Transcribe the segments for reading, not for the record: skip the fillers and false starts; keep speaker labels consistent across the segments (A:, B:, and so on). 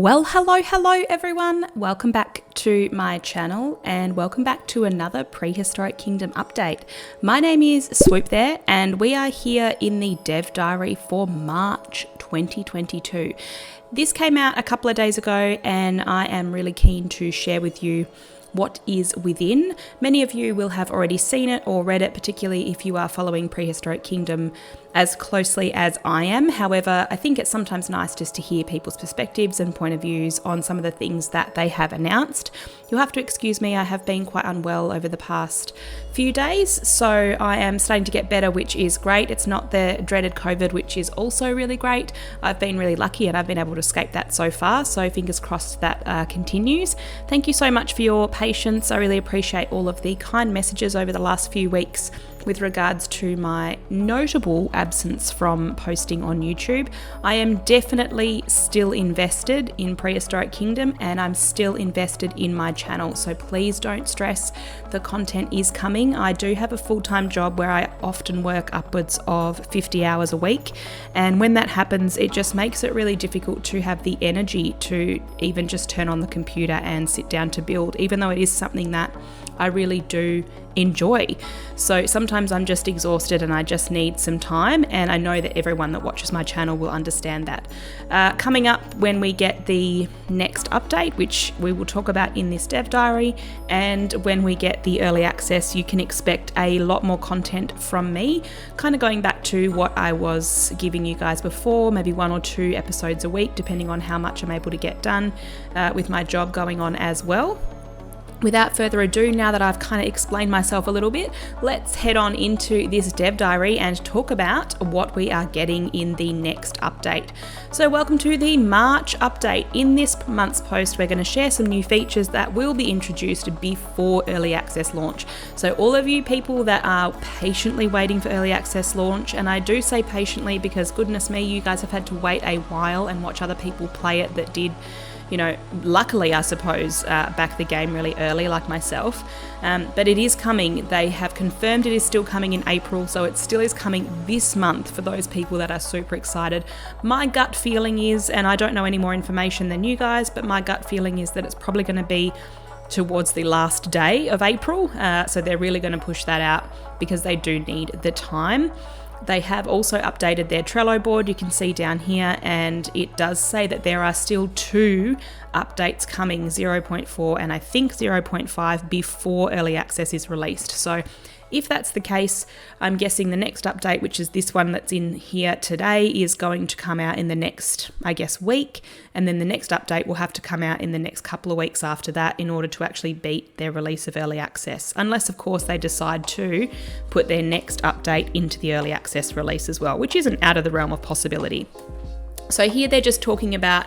A: Well, hello everyone. Welcome back to my channel and welcome back to another Prehistoric Kingdom update. My name is Swoop there and we are here in the dev diary for March 2022. This came out a couple of days ago and I am really keen to share with you what is within. Many of you will have already seen it or read it, particularly if you are following Prehistoric Kingdom as closely as I am. However, I think it's sometimes nice just to hear people's perspectives and point of views on some of the things that they have announced. You'll have to excuse me, I have been quite unwell over the past few days, so I am starting to get better, which is great. It's not the dreaded COVID, which is also really great. I've been really lucky and I've been able to escape that so far, so fingers crossed that continues. Thank you so much for your patience. I really appreciate all of the kind messages over the last few weeks with regards to my notable absence from posting on YouTube. I am definitely still invested in Prehistoric Kingdom and I'm still invested in my channel, so please don't stress. The content is coming. I do have a full-time job where I often work upwards of 50 hours a week, and when that happens it just makes it really difficult to have the energy to even just turn on the computer and sit down to build, even though it is something that I really do enjoy. So sometimes I'm just exhausted and I just need some time, and I know that everyone that watches my channel will understand that. Coming up when we get the next update, which we will talk about in this dev diary, and when we get the early access, you can expect a lot more content from me, kind of going back to what I was giving you guys before, maybe 1 or 2 episodes a week, depending on how much I'm able to get done with my job going on as well. Without further ado, now that I've kind of explained myself a little bit, let's head on into this dev diary and talk about what we are getting in the next update. So welcome to the March update. In this month's post, we're going to share some new features that will be introduced before early access launch. So all of you people that are patiently waiting for early access launch, and I do say patiently because goodness me, you guys have had to wait a while and watch other people play it that did, you know, luckily I suppose, back the game really early like myself, but it is coming. They have confirmed it is still coming in April, so it still is coming this month for those people that are super excited. My gut feeling is, and I don't know any more information than you guys, but my gut feeling is that it's probably going to be towards the last day of April, so they're really going to push that out because they do need the time. They have also updated their Trello board, you can see down here, and it does say that there are still 2 updates coming, 0.4 and I think 0.5 before early access is released. So if that's the case, I'm guessing the next update, which is this one that's in here today, is going to come out in the next, I guess, week, and then the next update will have to come out in the next couple of weeks after that in order to actually beat their release of early access, unless of course they decide to put their next update into the early access release as well, which isn't out of the realm of possibility. So here they're just talking about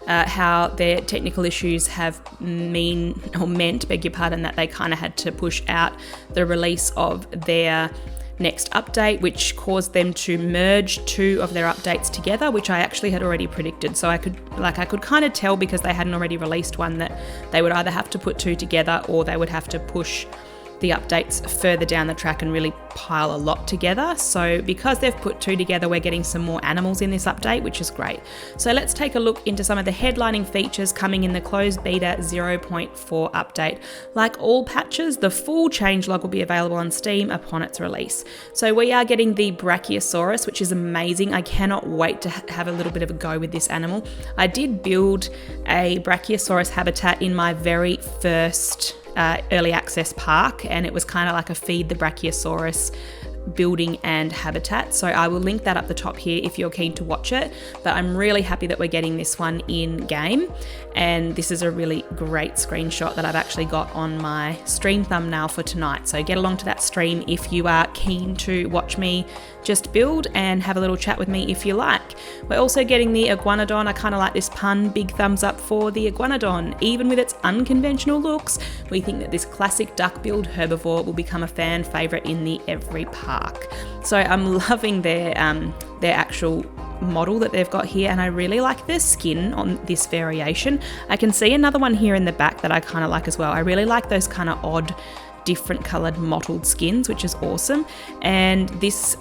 A: how their technical issues have meant, beg your pardon, that they kind of had to push out the release of their next update, which caused them to merge 2 of their updates together, which I actually had already predicted. So I could kind of tell, because they hadn't already released one, that they would either have to put 2 together or they would have to push the updates further down the track and really pile a lot together. So because they've put 2 together, we're getting some more animals in this update, which is great. So let's take a look into some of the headlining features coming in the closed beta 0.4 update. Like all patches, the full changelog will be available on Steam upon its release. So we are getting the Brachiosaurus, which is amazing. I cannot wait to have a little bit of a go with this animal. I did build a Brachiosaurus habitat in my very first early access park, and it was kind of like a feed the Brachiosaurus building and habitat, so I will link that up the top here if you're keen to watch it. But I'm really happy that we're getting this one in game, and this is a really great screenshot that I've actually got on my stream thumbnail for tonight, so get along to that stream if you are keen to watch me just build and have a little chat with me if you like. We're also getting the Iguanodon. I kind of like this pun. Big thumbs up for the Iguanodon. Even with its unconventional looks, we think that this classic duck build herbivore will become a fan favourite in the every park. So I'm loving their actual model that they've got here, and I really like the skin on this variation. I can see another one here in the back that I kind of like as well. I really like those kind of odd different coloured mottled skins, which is awesome. And this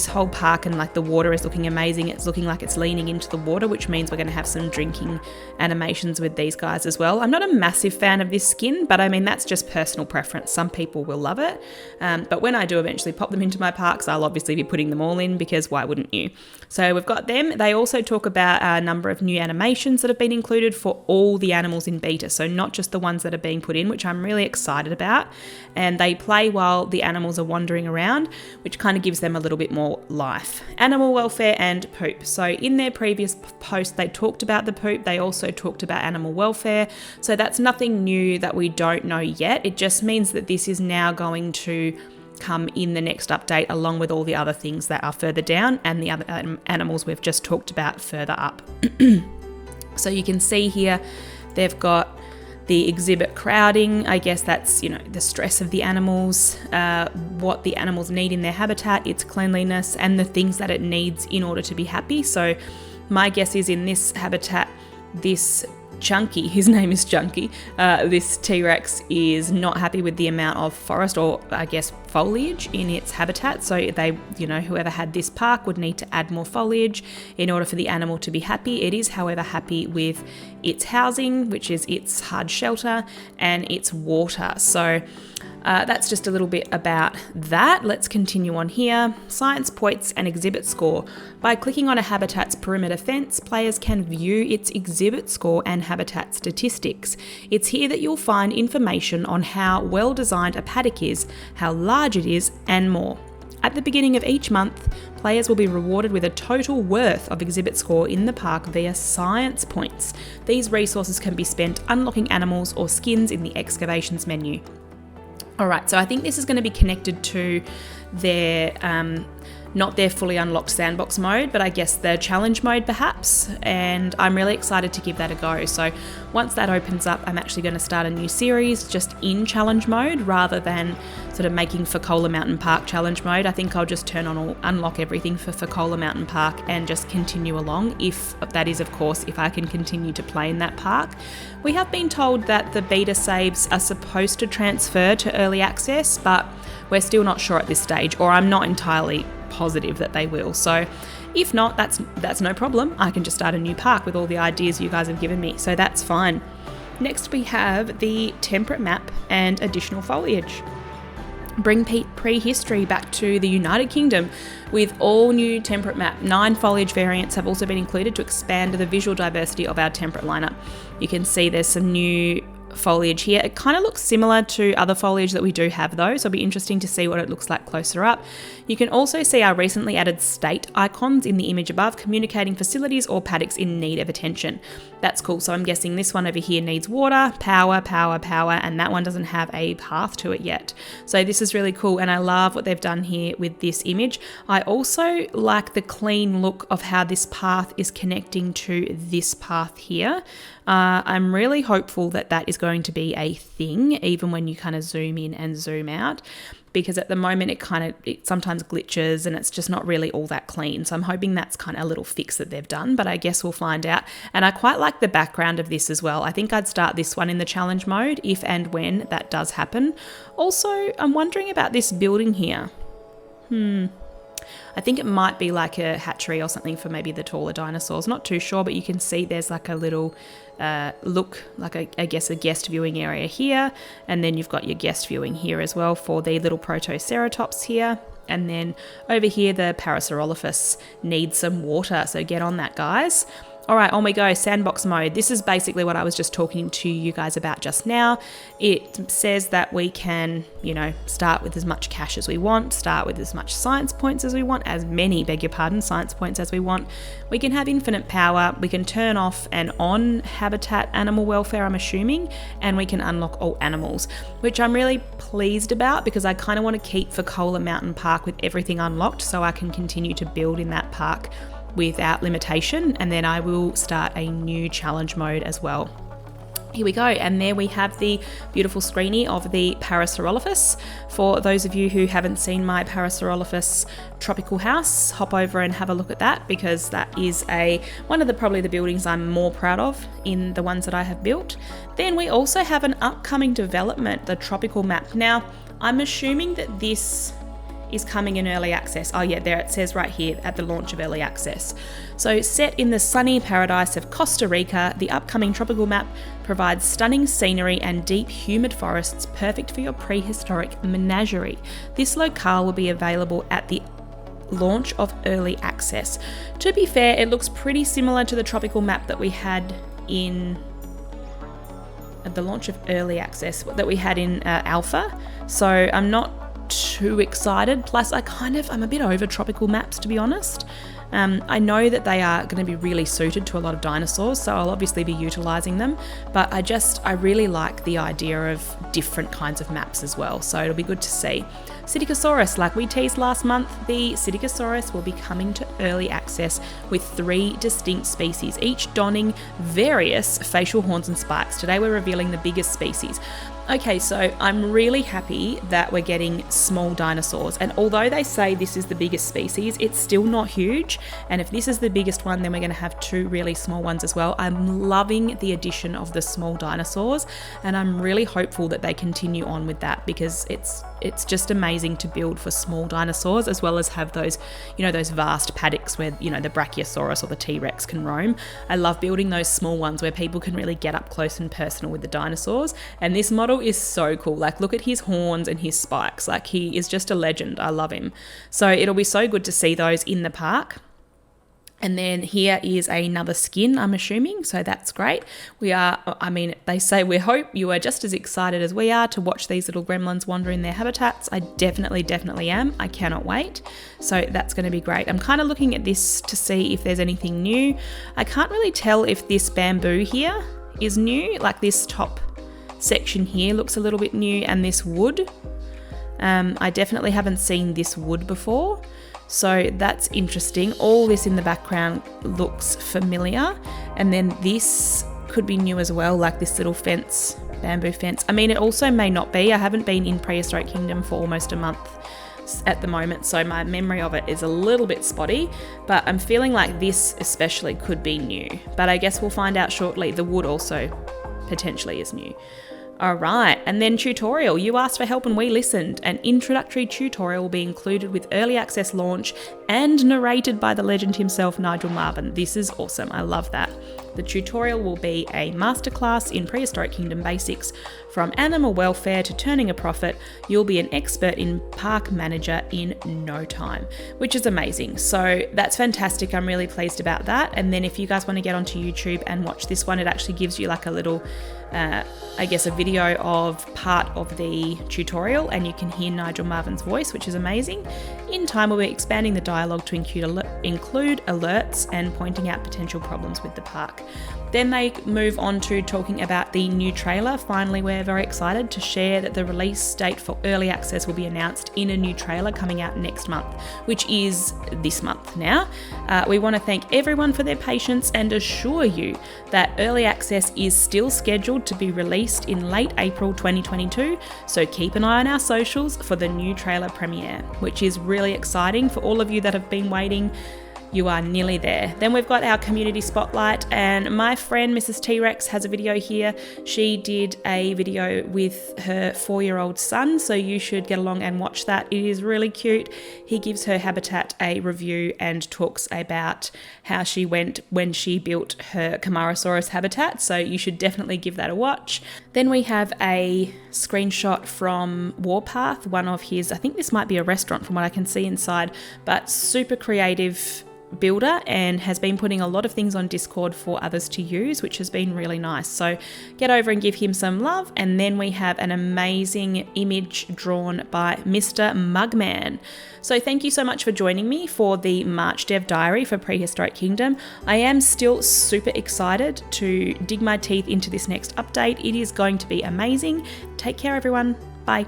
A: whole park and like the water is looking amazing. It's looking like it's leaning into the water, which means we're going to have some drinking animations with these guys as well. I'm not a massive fan of this skin, but I mean, that's just personal preference. Some people will love it. But when I do eventually pop them into my parks, I'll obviously be putting them all in, because why wouldn't you? So we've got them. They also talk about a number of new animations that have been included for all the animals in beta. So not just the ones that are being put in, which I'm really excited about. And they play while the animals are wandering around, which kind of gives them a little bit more life. Animal welfare and poop. So in their previous post, they talked about the poop. They also talked about animal welfare. So that's nothing new that we don't know yet. It just means that this is now going to come in the next update, along with all the other things that are further down and the other animals we've just talked about further up. So you can see here, they've got the exhibit crowding. I guess that's, the stress of the animals, what the animals need in their habitat, its cleanliness, and the things that it needs in order to be happy. So my guess is in this habitat, this Chunky, his name is Chunky, this T-Rex is not happy with the amount of forest, or I guess foliage, in its habitat. So they, whoever had this park would need to add more foliage in order for the animal to be happy. It is, however, happy with its housing, which is its hard shelter, and its water. So that's just a little bit about that. Let's continue on here. Science points and exhibit score. By clicking on a habitat's perimeter fence, players can view its exhibit score and habitat statistics. It's here that you'll find information on how well designed a paddock is, how large it is, and more. At the beginning of each month, players will be rewarded with a total worth of exhibit score in the park via science points. These resources can be spent unlocking animals or skins in the excavations menu. All right, so I think this is going to be connected to their, not their fully unlocked sandbox mode, but I guess the challenge mode perhaps, and I'm really excited to give that a go. So once that opens up, I'm actually going to start a new series just in challenge mode rather than sort of making Fekola Mountain Park challenge mode. I think I'll just turn on unlock everything for Fekola Mountain Park and just continue along, if that is, of course, if I can continue to play in that park. We have been told that the beta saves are supposed to transfer to early access, but we're still not sure at this stage, or I'm not entirely positive that they will. So if not, that's no problem. I can just start a new park with all the ideas you guys have given me, so that's fine. Next we have the temperate map and additional foliage. Bring prehistory back to the United Kingdom with all new temperate map. 9 foliage variants have also been included to expand the visual diversity of our temperate lineup. You can see there's some new foliage here. It kind of looks similar to other foliage that we do have though, so it'll be interesting to see what it looks like closer up. You can also see our recently added state icons in the image above, communicating facilities or paddocks in need of attention. That's cool. So I'm guessing this one over here needs water, power, and that one doesn't have a path to it yet. So this is really cool, and I love what they've done here with this image. I also like the clean look of how this path is connecting to this path here. I'm really hopeful that that is going to be a thing, even when you kind of zoom in and zoom out, because at the moment it sometimes glitches and it's just not really all that clean. So I'm hoping that's kind of a little fix that they've done, but I guess we'll find out. And I quite like the background of this as well. I think I'd start this one in the challenge mode if and when that does happen. Also, I'm wondering about this building here. I think it might be like a hatchery or something for maybe the taller dinosaurs. Not too sure, but you can see there's like a little look, like I guess a guest viewing area here. And then you've got your guest viewing here as well for the little Protoceratops here. And then over here, the Parasaurolophus needs some water. So get on that, guys. All right, on we go, sandbox mode. This is basically what I was just talking to you guys about just now. It says that we can, start with as much cash as we want, start with as much science points as we want, science points as we want. We can have infinite power, we can turn off and on habitat animal welfare, I'm assuming, and we can unlock all animals, which I'm really pleased about because I kind of want to keep Fekola Mountain Park with everything unlocked so I can continue to build in that park without limitation, and then I will start a new challenge mode as well. Here we go, and there we have the beautiful screenie of the Parasaurolophus. For those of you who haven't seen my Parasaurolophus tropical house, hop over and have a look at that, because that is one of probably the buildings I'm more proud of in the ones that I have built. Then we also have an upcoming development, the tropical map. Now, I'm assuming that this is coming in early access. Oh yeah, there it says right here at the launch of early access. So set in the sunny paradise of Costa Rica, the upcoming tropical map provides stunning scenery and deep humid forests perfect for your prehistoric menagerie. This locale will be available at the launch of early access. To be fair, it looks pretty similar to the tropical map that we had at the launch of early access that we had in alpha. So I'm not too excited. Plus I'm a bit over tropical maps, to be honest. I know that they are going to be really suited to a lot of dinosaurs, so I'll obviously be utilising them, but I really like the idea of different kinds of maps as well, so it'll be good to see. Psittacosaurus, like we teased last month, the Psittacosaurus will be coming to early access with 3 distinct species, each donning various facial horns and spikes. Today we're revealing the biggest species. Okay, so I'm really happy that we're getting small dinosaurs, and although they say this is the biggest species, it's still not huge, and if this is the biggest one, then we're going to have 2 really small ones as well. I'm loving the addition of the small dinosaurs, and I'm really hopeful that they continue on with that, because it's just amazing to build for small dinosaurs, as well as have those, those vast paddocks where, the Brachiosaurus or the T-Rex can roam. I love building those small ones where people can really get up close and personal with the dinosaurs, and this model is so cool. Like, look at his horns and his spikes. Like, he is just a legend. I love him. So it'll be so good to see those in the park. And then here is another skin, I'm assuming, so that's great. They say we hope you are just as excited as we are to watch these little gremlins wander in their habitats. I definitely am. I cannot wait. So that's going to be great. I'm kind of looking at this to see if there's anything new. I can't really tell if this bamboo here is new, like this top section here looks a little bit new, and this wood, I definitely haven't seen this wood before, so that's interesting. All this in the background looks familiar, and then this could be new as well, like this little fence, bamboo fence. It also may not be. I haven't been in Prehistoric Kingdom for almost a month at the moment, so my memory of it is a little bit spotty, but I'm feeling like this especially could be new, but I guess we'll find out shortly. The wood also potentially is new. Alright, and then tutorial. You asked for help and we listened. An introductory tutorial will be included with early access launch and narrated by the legend himself, Nigel Marvin. This is awesome. I love that. The tutorial will be a masterclass in Prehistoric Kingdom basics. From animal welfare to turning a profit, you'll be an expert in park manager in no time, which is amazing. So that's fantastic. I'm really pleased about that. And then if you guys want to get onto YouTube and watch this one, it actually gives you like a little a video of part of the tutorial, and you can hear Nigel Marvin's voice, which is amazing. In time, we'll be expanding the dialogue to include alerts and pointing out potential problems with the park. Then they move on to talking about the new trailer. Finally, we're very excited to share that the release date for early access will be announced in a new trailer coming out next month, which is this month now. We want to thank everyone for their patience and assure you that early access is still scheduled to be released in late April 2022, so keep an eye on our socials for the new trailer premiere, which is really exciting for all of you that have been waiting. You are nearly there. Then we've got our community spotlight, and my friend Mrs. T-Rex has a video here. She did a video with her 4-year-old son, so you should get along and watch that. It is really cute. He gives her habitat a review and talks about how she went when she built her Camarasaurus habitat, so you should definitely give that a watch. Then we have a screenshot from Warpath, one of his, I think this might be a restaurant from what I can see inside, but super creative builder, and has been putting a lot of things on Discord for others to use, which has been really nice. So get over and give him some love. And then we have an amazing image drawn by Mr. Mugman. So thank you so much for joining me for the March Dev Diary for Prehistoric Kingdom. I am still super excited to dig my teeth into this next update. It is going to be amazing. Take care, everyone. Bye.